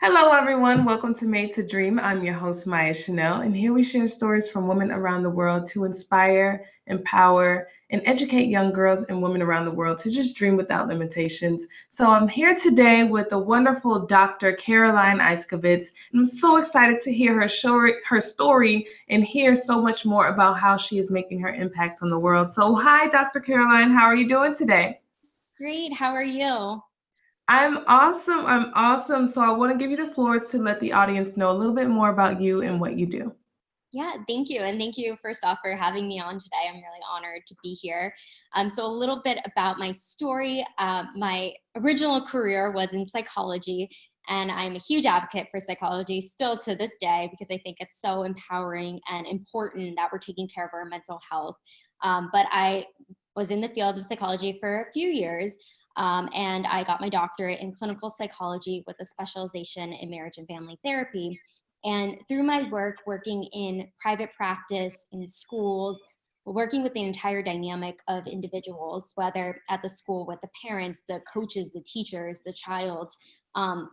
Hello, everyone. Welcome to Made to Dream. I'm your host, Maya Chanel, and here we share stories from women around the world to inspire, empower, and educate young girls and women around the world to just dream without limitations. So I'm here today with the wonderful Dr. Caroline Iscovitz. I'm so excited to hear her story and hear so much more about how she is making her impact on the world. So hi, Dr. Caroline. How are you doing today? Great. How are you? I'm awesome. I'm awesome. So I want to give you the floor to let the audience know a little bit more about you and what you do. Yeah, thank you. And thank you first off for having me on today. I'm really honored to be here. So a little bit about my story. My original career was in psychology, and I'm a huge advocate for psychology still to this day because I think it's so empowering and important that we're taking care of our mental health. But I was in the field of psychology for a few years. And I got my doctorate in clinical psychology with a specialization in marriage and family therapy. And through my work, working in private practice, in schools, working with the entire dynamic of individuals, whether at the school with the parents, the coaches, the teachers, the child, um,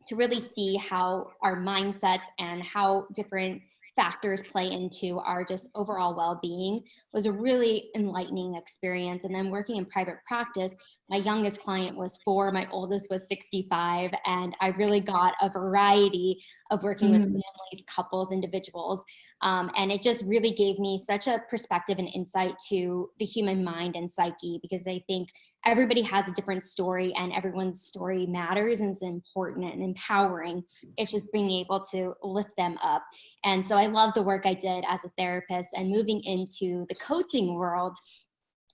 to really see how our mindsets and how different factors play into our just overall well-being was a really enlightening experience. And then working in private practice, my youngest client was 4, my oldest was 65, and I really got a variety of working with Mhm. families, couples, individuals. And it just really gave me such a perspective and insight to the human mind and psyche, because I think everybody has a different story and everyone's story matters and is important and empowering. It's just being able to lift them up. And so I love the work I did as a therapist, and moving into the coaching world,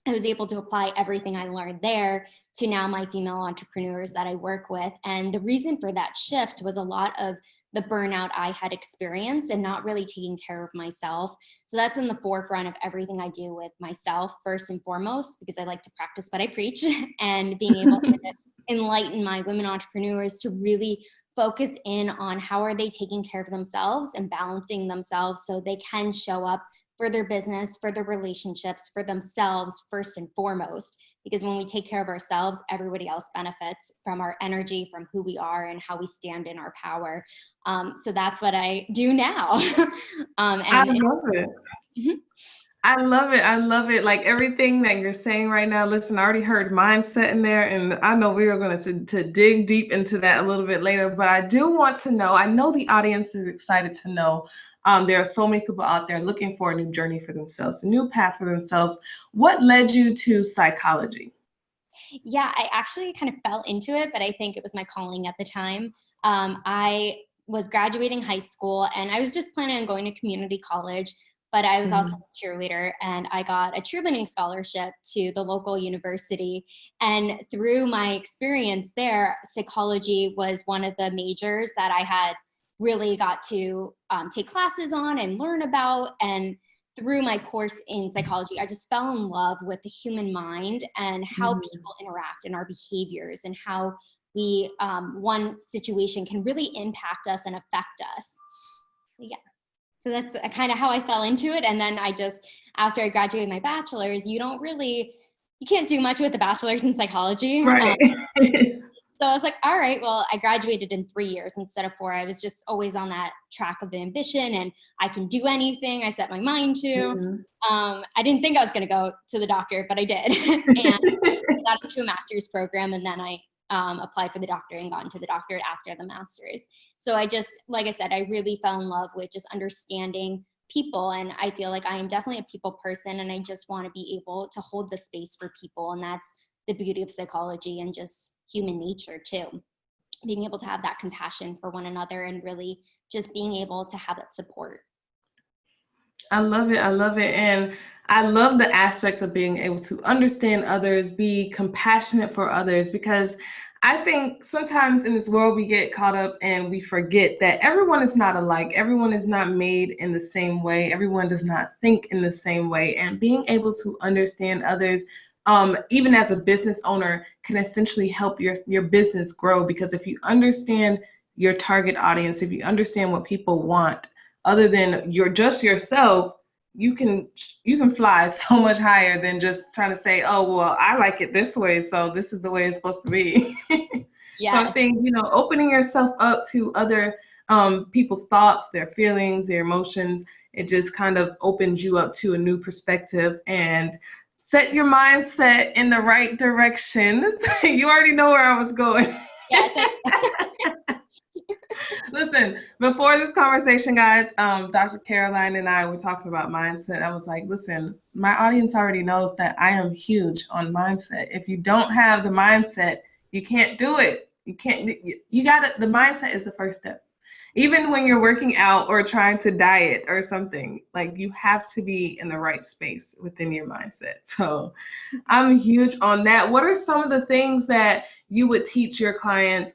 I was able to apply everything I learned there to now my female entrepreneurs that I work with. And the reason for that shift was a lot of the burnout I had experienced and not really taking care of myself. So that's in the forefront of everything I do with myself, first and foremost, because I like to practice what I preach, and being able to enlighten my women entrepreneurs to really focus in on how are they taking care of themselves and balancing themselves so they can show up for their business, for their relationships, for themselves first and foremost. Because when we take care of ourselves, everybody else benefits from our energy, from who we are and how we stand in our power. So that's what I do now. I And love it. Mhm. I love it. I love it. Like everything that you're saying right now. Listen, I already heard mindset in there, and I know we are going to dig deep into that a little bit later. But I do want to know. I know the audience is excited to know. There are so many people out there looking for a new journey for themselves, a new path for themselves. What led you to psychology? Yeah, I actually kind of fell into it, but I think it was my calling at the time. I was graduating high school and I was just planning on going to community college, but I was also Mhm. a cheerleader, and I got a cheerleading scholarship to the local university. And through my experience there, psychology was one of the majors that I had really got to take classes on and learn about. And through my course in psychology, I just fell in love with the human mind and how Mhm. people interact and our behaviors, and how we, one situation can really impact us and affect us. Yeah. So that's kind of how I fell into it. And then I just, after I graduated my bachelor's, you can't do much with the bachelor's in psychology. Right. So I was like, all right, well, I graduated in 3 years instead of 4. I was just always on that track of ambition, and I can do anything I set my mind to. Mhm. I didn't think I was going to go to the doctor, but I did. And I got into a master's program, and then I applied for the doctorate and got into the doctorate after the master's. So I just, like I said, I really fell in love with just understanding people. And I feel like I am definitely a people person, and I just want to be able to hold the space for people. And that's the beauty of psychology and just human nature too. Being able to have that compassion for one another and really just being able to have that support. I love it. I love it. And I love the aspect of being able to understand others, be compassionate for others, because I think sometimes in this world we get caught up and we forget that everyone is not alike. Everyone is not made in the same way. Everyone does not think in the same way. And being able to understand others, even as a business owner, can essentially help your business grow, because if you understand your target audience, if you understand what people want, other than you're just yourself, you can you can fly so much higher than just trying to say, oh well, I like it this way, so this is the way it's supposed to be. So I Yes. think, opening yourself up to other people's thoughts, their feelings, their emotions, it just kind of opens you up to a new perspective and set your mindset in the right direction. You already know where I was going. Yes. Listen, before this conversation, guys, Dr. Caroline and I were talking about mindset. I was like, listen, my audience already knows that I am huge on mindset. If you don't have the mindset, you can't do it. You can't, you got to, the mindset is the first step. Even when you're working out or trying to diet or something, like you have to be in the right space within your mindset. So I'm huge on that. What are some of the things that you would teach your clients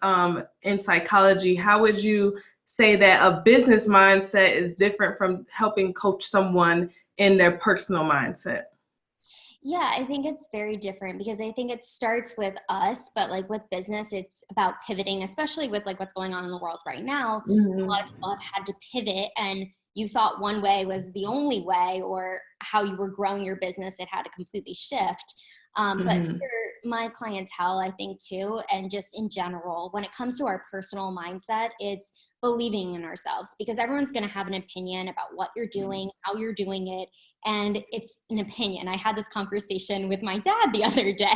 in psychology? How would you say that a business mindset is different from helping coach someone in their personal mindset? Yeah, I think it's very different because I think it starts with us, but like with business, it's about pivoting, especially with like what's going on in the world right now. A lot of Mm-hmm. people have had to pivot, and you thought one way was the only way, or how you were growing your business, it had to completely shift. But Mm-hmm. for my clientele, I think too, and just in general, when it comes to our personal mindset, it's believing in ourselves, because everyone's going to have an opinion about what you're doing, how you're doing it, and it's an opinion. I had this conversation with my dad the other day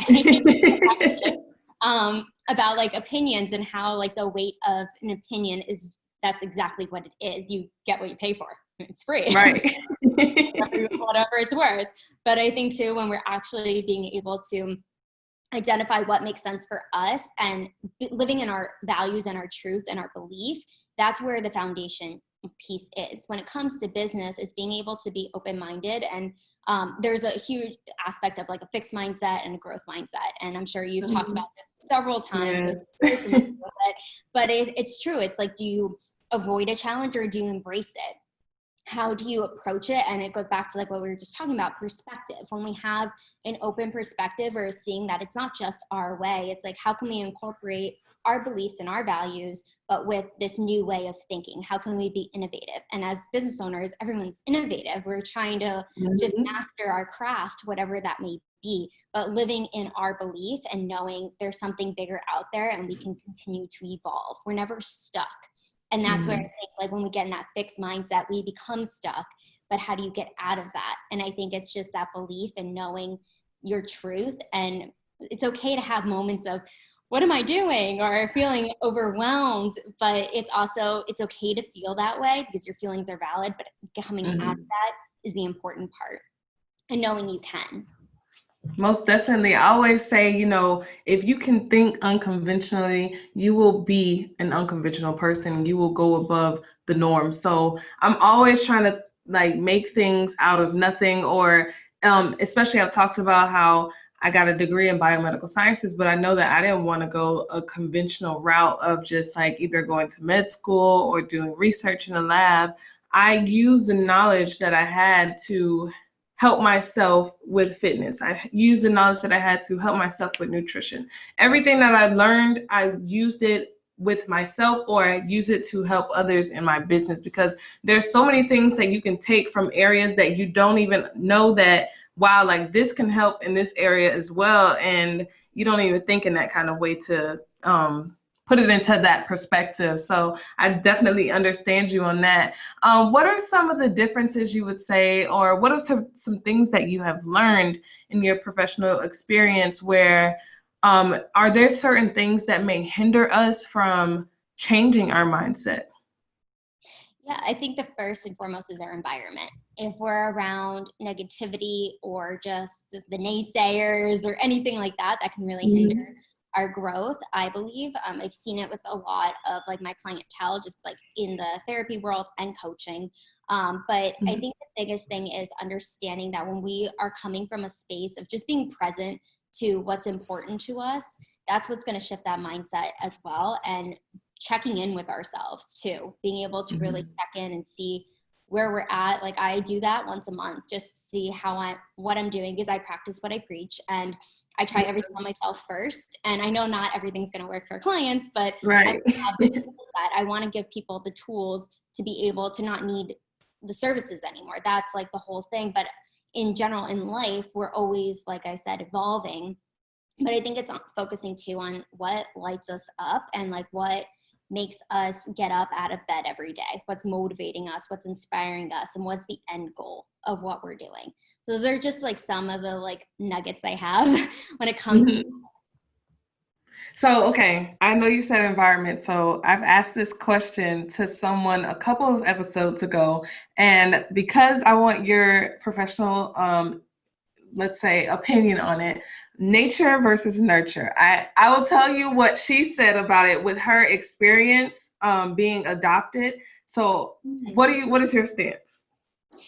about like opinions and how like the weight of an opinion is, that's exactly what it is. You get what you pay for. It's free. Right. Whatever it's worth. But I think too, when we're actually being able to identify what makes sense for us and living in our values and our truth and our belief, that's where the foundation piece is. When it comes to business, is being able to be open-minded, and there's a huge aspect of like a fixed mindset and a growth mindset, and I'm sure you've talked Mhm. about this several times, so Yes. you're very familiar with it. But it's true. It's like, do you avoid a challenge or do you embrace it? How do you approach it? And it goes back to like what we were just talking about, perspective. When we have an open perspective, or seeing that it's not just our way, it's like, how can we incorporate our beliefs and our values, but with this new way of thinking? How can we be innovative? And as business owners, everyone's innovative. We're trying to just Mhm. master our craft, whatever that may be, but living in our belief and knowing there's something bigger out there and we can continue to evolve. We're never stuck. And that's where I Mhm. think, like, when we get in that fixed mindset, we become stuck. But how do you get out of that? And I think it's just that belief and knowing your truth. And it's okay to have moments of, what am I doing? Or feeling overwhelmed. But it's also, it's okay to feel that way, because your feelings are valid. But coming out of Mhm. that is the important part, and knowing you can. Most definitely. I always say, if you can think unconventionally, you will be an unconventional person. You will go above the norm. So I'm always trying to like make things out of nothing, or especially I've talked about how I got a degree in biomedical sciences, but I know that I didn't want to go a conventional route of just like either going to med school or doing research in a lab. I used the knowledge that I had to help myself with fitness. I used the knowledge that I had to help myself with nutrition. Everything that I learned, I used it with myself, or I use it to help others in my business, because there's so many things that you can take from areas that you don't even know that, wow, like this can help in this area as well. And you don't even think in that kind of way to put it into that perspective. So I definitely understand you on that. What are some of the differences you would say, or what are some things that you have learned in your professional experience where are there certain things that may hinder us from changing our mindset? Yeah, I think the first and foremost is our environment. If we're around negativity or just the naysayers or anything like that, that can really hinder Mhm. our growth, I believe. I've seen it with a lot of like my clientele, just like in the therapy world and coaching. But I Mhm. think the biggest thing is understanding that when we are coming from a space of just being present to what's important to us, that's what's going to shift that mindset as well. And checking in with ourselves too, being able to really Mhm. check in and see where we're at. Like, I do that once a month, just to see what I'm doing, because I practice what I preach, and I try everything on myself first. And I know not everything's going to work for clients, but I Right. have the skill set. I want to give people the tools to be able to not need the services anymore. That's like the whole thing. But in general, in life, we're always, like I said, evolving. But I think it's focusing too on what lights us up and like what makes us get up out of bed every day, what's motivating us, what's inspiring us, and what's the end goal of what we're doing. So those are just like some of the like nuggets I have when it comes to. Mhm. So, okay, I know you said environment. So, I've asked this question to someone a couple of episodes ago, and because I want your professional, let's say, opinion on it, nature versus nurture. I will tell you what she said about it with her experience being adopted. So, what is your stance?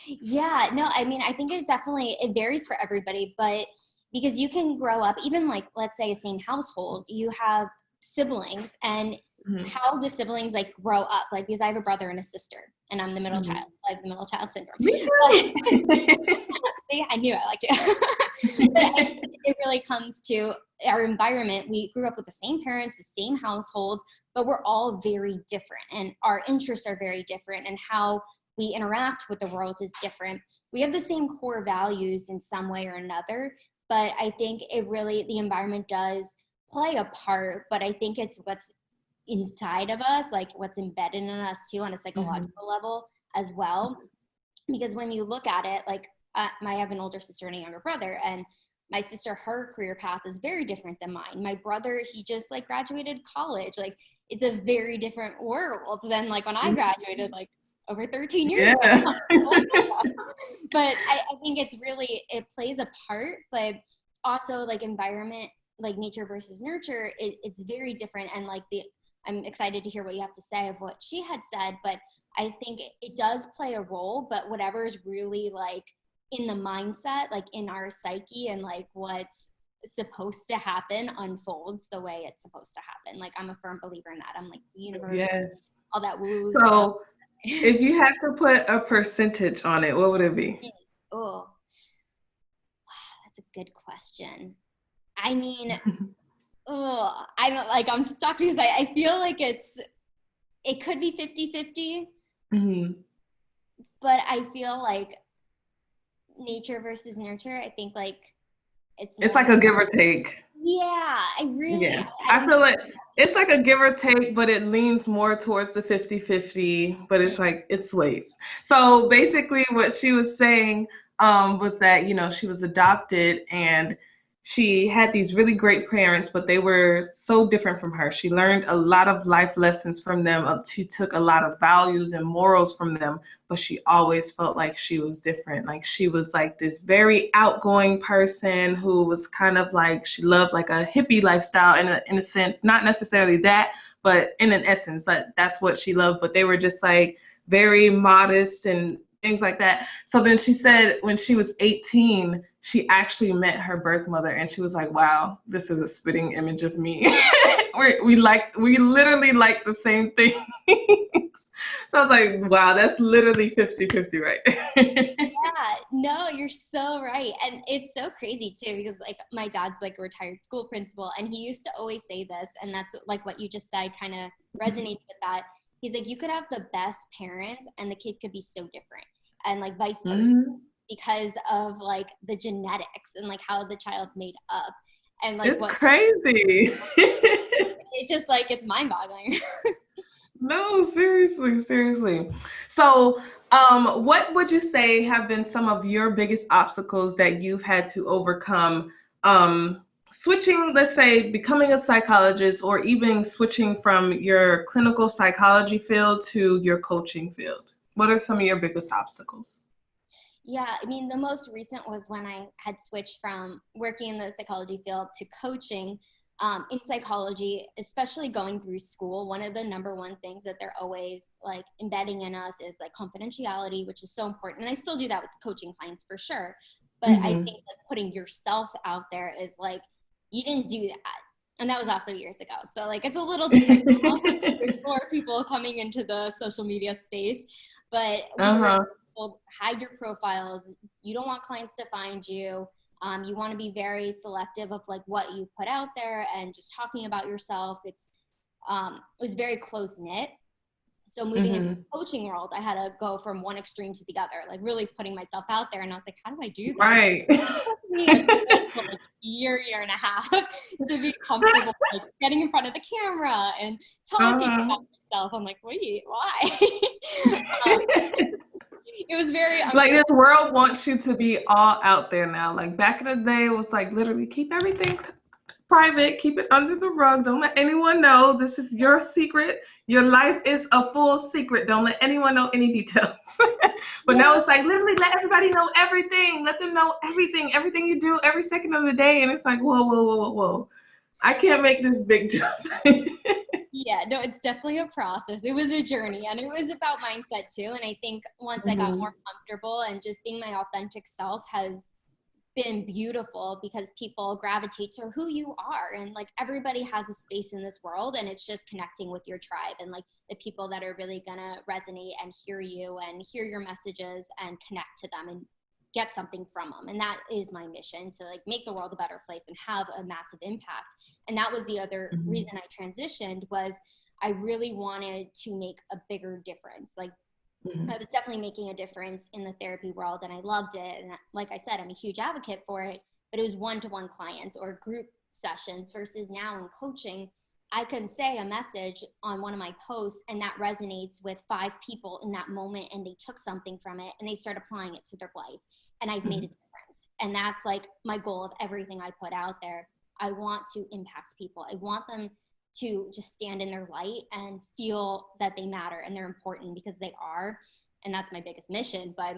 Yeah, no, I mean, I think it varies for everybody, but because you can grow up, even like, let's say, a same household, you have siblings, and Mhm. how the siblings like grow up, like, because I have a brother and a sister, and I'm the middle child. Mhm. I have the middle child syndrome. Me But too. see, I knew I liked it. But I think it really comes to our environment. We grew up with the same parents, the same households, but we're all very different, and our interests are very different, and how we interact with the world is different. We have the same core values in some way or another, but I think the environment does play a part, but I think it's what's inside of us, like what's embedded in us too, on a Mhm. psychological level as well. Because when you look at it, like, I have an older sister and a younger brother, and my sister, her career path is very different than mine. My brother, he just like graduated college. Like, it's a very different world than like when I graduated, like over 13 years Yeah. ago. But I think it plays a part, but also like environment, like nature versus nurture, it's very different. And like I'm excited to hear what you have to say of what she had said, but I think it does play a role, but whatever is really like in the mindset, like in our psyche, and like what's supposed to happen unfolds the way it's supposed to happen. Like, I'm a firm believer in that. I'm like, the universe, Yes. all that woo stuff. So, if you had to put a percentage on it, what would it be? Oh, that's a good question. I mean, oh, I'm stuck because I feel like it could be 50-50, Mhm. but I feel like nature versus nurture, I think like it's It's more, like a give or take. yeah, Yeah. I I don't know. feel like it's like a give or take, but it leans more towards the 50-50, but it's like it sways. So basically what she was saying was that, she was adopted and she had these really great parents, but they were so different from her. She learned a lot of life lessons from them. She took a lot of values and morals from them, but she always felt like she was different. Like she was like this very outgoing person who was kind of like she loved like a hippie lifestyle in a sense, not necessarily that, but in an essence, that's what she loved. But they were just like very modest and things like that. So then she said when she was 18, she actually met her birth mother and she was like, wow, this is a spitting image of me. we literally like the same things. So I was like, wow, that's literally 50-50 right there. Yeah, no, you're so right. And it's so crazy too, because like my dad's like a retired school principal, and he used to always say this, and that's like what you just said kind of resonates with that. He's like, you could have the best parents and the kid could be so different, and like vice versa, Mhm. because of like the genetics and like how the child's made up, and like It's what crazy. it's just like it's mind-boggling. No, seriously, seriously. So, what would you say have been some of your biggest obstacles that you've had to overcome, switching, let's say, becoming a psychologist, or even switching from your clinical psychology field to your coaching field? What are some of your biggest obstacles? Yeah, I mean, the most recent was when I had switched from working in the psychology field to coaching. In psychology, especially going through school, one of the number one things that they're always like embedding in us is like confidentiality, which is so important. And I still do that with coaching clients for sure. But I think Hmm. that putting yourself out there is like, you didn't do that. And that was also years ago. So like, it's a little different now. There's more people coming into the social media space, but we were Uh-huh. told, hide your profiles. You don't want clients to find you. You want to be very selective of like what you put out there and just talking about yourself. It was very close knit. So moving into the coaching world, I had to go from one extreme to the other, like really putting myself out there. And I was like, how do I do this? Right. It took me a good, like, year and a half to be comfortable, like getting in front of the camera and talking about myself. I'm like, wait, why? It was very like this world wants you to be all out there now. Like back in the day, it was like literally keep everything private, keep it under the rug. Don't let anyone know. This is your secret. Your life is a full secret. Don't let anyone know any details. But now it's like literally let everybody know everything. Let them know everything you do every second of the day. And it's like, whoa. I can't make this big jump. Yeah, no, it's definitely a process. It was a journey, and it was about mindset too. And I think once I got more comfortable and just being my authentic self has been beautiful, because people gravitate to who you are, and like everybody has a space in this world, and it's just connecting with your tribe and like the people that are really gonna resonate and hear you and hear your messages and connect to them and get something from them. And that is my mission, to like make the world a better place and have a massive impact. And that was the other reason I transitioned, was I really wanted to make a bigger difference. Like I was definitely making a difference in the therapy world, and I loved it. And like I said, I'm a huge advocate for it, but it was one-to-one clients or group sessions, versus now in coaching, I can say a message on one of my posts and that resonates with 5 people in that moment, and they took something from it and they start applying it to their life. And I've made a difference. And that's like my goal of everything I put out there. I want to impact people. I want them to just stand in their light and feel that they matter and they're important, because they are. And that's my biggest mission. But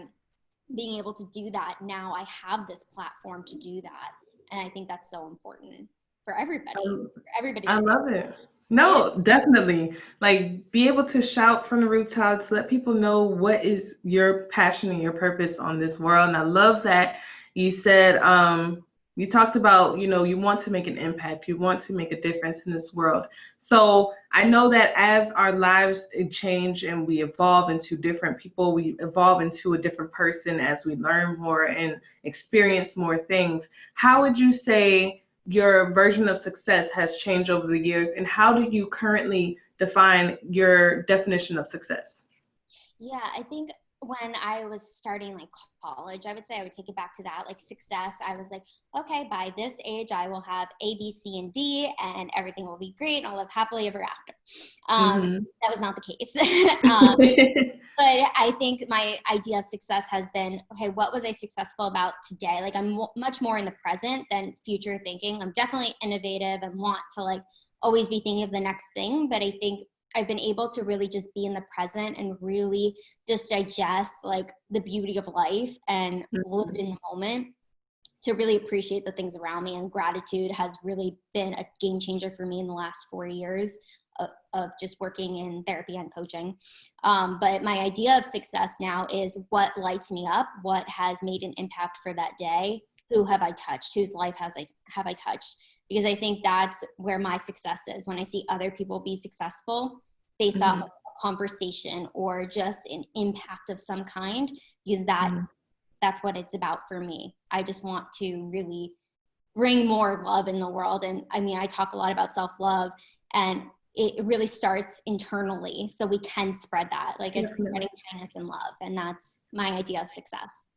being able to do that now, I have this platform to do that. And I think that's so important for everybody. I love it. No, definitely. Like be able to shout from the rooftops, let people know what is your passion and your purpose on this world. And I love that you said, you talked about, you want to make an impact, you want to make a difference in this world. So I know that as our lives change and we evolve into different people, we evolve into a different person as we learn more and experience more things. How would you say your version of success has changed over the years, and how do you currently define your definition of success? Yeah, I think when I was starting like college, I would say I would take it back to that, like success. I was like, okay, by this age, I will have A, B, C, and D, and everything will be great, and I'll live happily ever after. That was not the case. But I think my idea of success has been, okay, what was I successful about today? Like I'm much more in the present than future thinking. I'm definitely innovative and want to like always be thinking of the next thing. But I think I've been able to really just be in the present and really just digest like the beauty of life and live in the moment, to really appreciate the things around me. And gratitude has really been a game changer for me in the last 4 years of just working in therapy and coaching. But my idea of success now is what lights me up, what has made an impact for that day, who have I touched, whose life have I touched? Because I think that's where my success is, when I see other people be successful based off of a conversation or just an impact of some kind, because that's what it's about for me. I just want to really bring more love in the world. And I mean, I talk a lot about self-love, and it really starts internally, so we can spread that. Like it's spreading kindness and love. And that's my idea of success.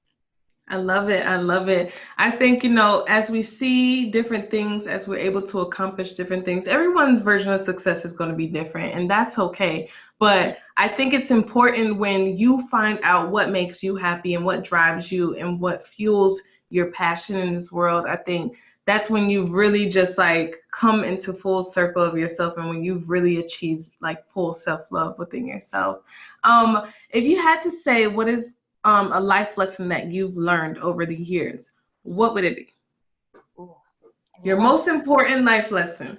I love it. I love it. I think, as we see different things, as we're able to accomplish different things, everyone's version of success is going to be different, and that's okay. But I think it's important when you find out what makes you happy and what drives you and what fuels your passion in this world. I think that's when you really just like come into full circle of yourself, and when you've really achieved like full self-love within yourself. If you had to say what is a life lesson that you've learned over the years, what would it be? Your most important life lesson.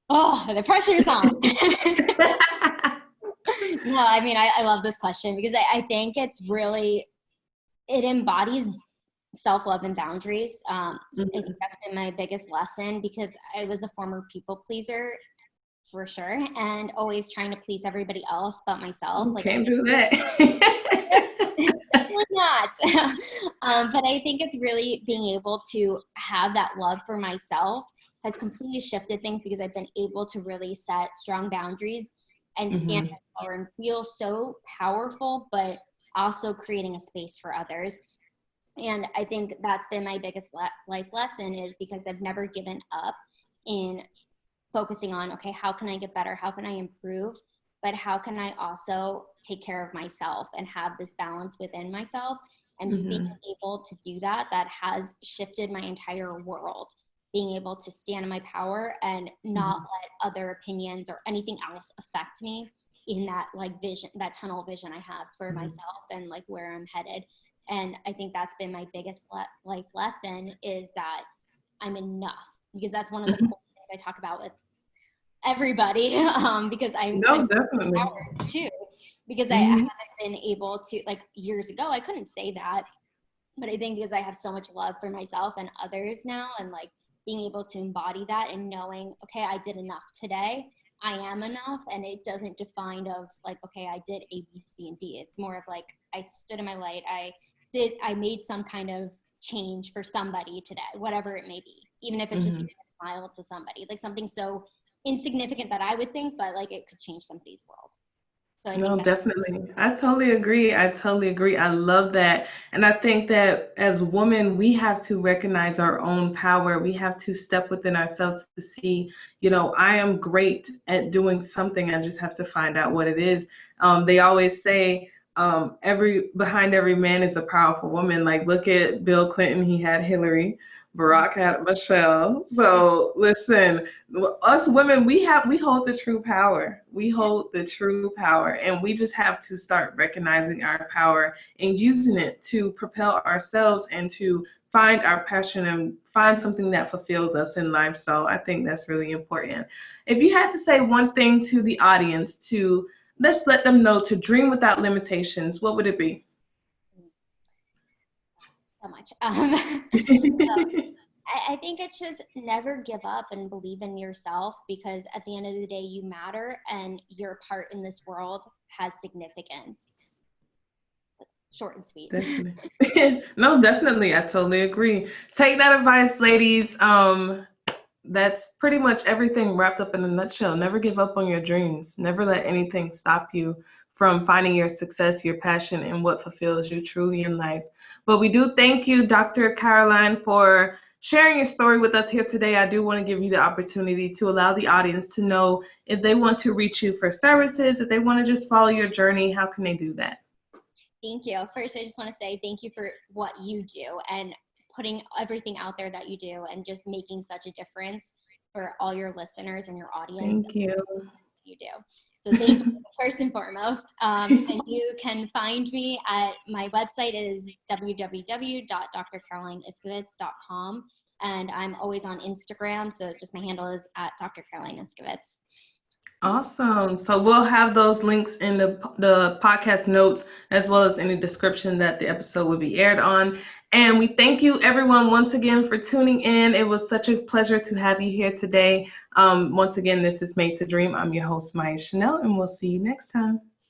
Oh, the pressure's on. No, I mean, I love this question, because I think it's really, it embodies self-love and boundaries. I think that's been my biggest lesson, because I was a former people pleaser for sure, and always trying to please everybody else but myself. Like, can't do that. Definitely not. But I think it's really being able to have that love for myself has completely shifted things, because I've been able to really set strong boundaries and stand in power and feel so powerful, but also creating a space for others. And I think that's been my biggest life lesson, is because I've never given up in focusing on, okay, how can I get better? How can I improve? But how can I also take care of myself and have this balance within myself? And being able to do that, that has shifted my entire world. Being able to stand in my power and not let other opinions or anything else affect me in that like vision, that tunnel vision I have for myself and like where I'm headed. And I think that's been my biggest life lesson, is that I'm enough, because that's one of the core things I talk about with everybody, because I'm definitely empowered too, because I haven't been able to, like years ago, I couldn't say that, but I think because I have so much love for myself and others now, and like being able to embody that and knowing, okay, I did enough today. I am enough, and it doesn't define of like, okay, I did A, B, C, and D. It's more of like, I stood in my light. I made some kind of change for somebody today, whatever it may be, even if it's just giving a smile to somebody, like something so insignificant that I would think, but like it could change somebody's world. So I think definitely. I totally agree. I love that. And I think that as women, we have to recognize our own power. We have to step within ourselves to see, I am great at doing something. I just have to find out what it is. They always say, behind every man is a powerful woman. Like, look at Bill Clinton, he had Hillary. Barack had Michelle. So listen, us women, we hold the true power. We hold the true power, and we just have to start recognizing our power and using it to propel ourselves and to find our passion and find something that fulfills us in life. So I think that's really important. If you had to say one thing to the audience to let's let them know to dream without limitations, what would it be? so much. So I think it's just never give up and believe in yourself, because at the end of the day, you matter and your part in this world has significance. Short and sweet. Definitely. No, definitely. I totally agree. Take that advice, ladies. That's pretty much everything wrapped up in a nutshell. Never give up on your dreams. Never let anything stop you from finding your success, your passion, and what fulfills you truly in life. But we do thank you, Dr. Caroline, for sharing your story with us here today. I do want to give you the opportunity to allow the audience to know if they want to reach you for services, if they want to just follow your journey, how can they do that? Thank you. First, I just want to say thank you for what you do and putting everything out there that you do and just making such a difference for all your listeners and your audience. Thank you. You do. So thank you first and foremost. And you can find me at my website is www.drcarolineiskowitz.com. And I'm always on Instagram. So just my handle is at Dr. Caroline Iscovitz. Awesome. So we'll have those links in the podcast notes, as well as in the description that the episode will be aired on. And we thank you, everyone, once again for tuning in. It was such a pleasure to have you here today. Once again, this is Made to Dream. I'm your host, Maya Chanel, and we'll see you next time.